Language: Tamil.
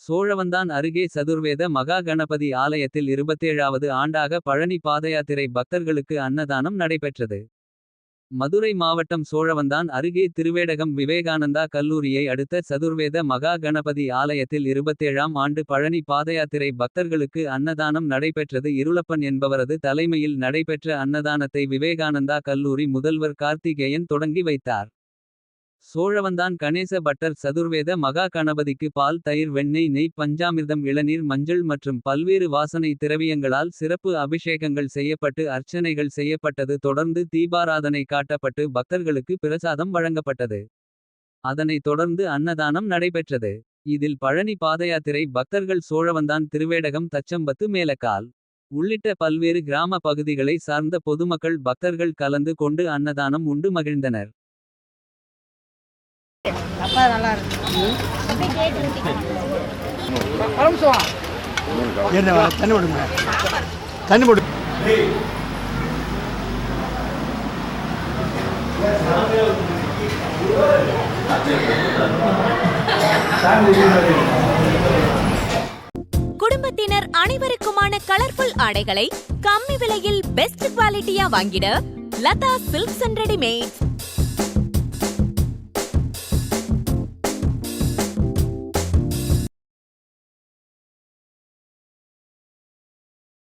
சோழவந்தான் அருகே சதுர்வேத மகா கணபதி ஆலயத்தில் 27வது ஆண்டாக பழனி பாதயாத்திரை பக்தர்களுக்கு அன்னதானம் நடைபெற்றது. மதுரை மாவட்டம் சோழவந்தான் அருகே திருவேடகம் விவேகானந்தா கல்லூரியை அடுத்த சதுர்வேத மகா கணபதி ஆலயத்தில் 27ஆம் ஆண்டு பழனி பாதயாத்திரை பக்தர்களுக்கு அன்னதானம் நடைபெற்றது. இருளப்பன் என்பவரது தலைமையில் நடைபெற்ற அன்னதானத்தை விவேகானந்தா கல்லூரி முதல்வர் கார்த்திகேயன் தொடங்கி வைத்தார். சோழவந்தான் கணேச பட்டர் சதுர்வேத மகா கணபதிக்கு பால் தயிர் வெண்ணெய் நெய் பஞ்சாமிர்தம் இளநீர் மஞ்சள் மற்றும் பல்வேறு வாசனை திரவியங்களால் சிறப்பு அபிஷேகங்கள் செய்யப்பட்டு அர்ச்சனைகள் செய்யப்பட்டது. தொடர்ந்து தீபாராதனை காட்டப்பட்டு பக்தர்களுக்கு பிரசாதம் வழங்கப்பட்டது. அதனைத் தொடர்ந்து அன்னதானம் நடைபெற்றது. இதில் பழனி பாதயாத்திரை பக்தர்கள் சோழவந்தான் திருவேடகம் தச்சம்பத்து மேலக்கால் உள்ளிட்ட பல்வேறு கிராம பகுதிகளை சார்ந்த பொதுமக்கள் பக்தர்கள் கலந்து கொண்டு அன்னதானம் உண்டு மகிழ்ந்தனர். குடும்பத்தினர் அனைவருக்குமான கலர்ஃபுல் ஆடைகளை கம்மி விலையில் பெஸ்ட் குவாலிட்டியா வாங்கிட லதா சில்க்ஸ் அண்ட் ரெடிமேட்ஸ்.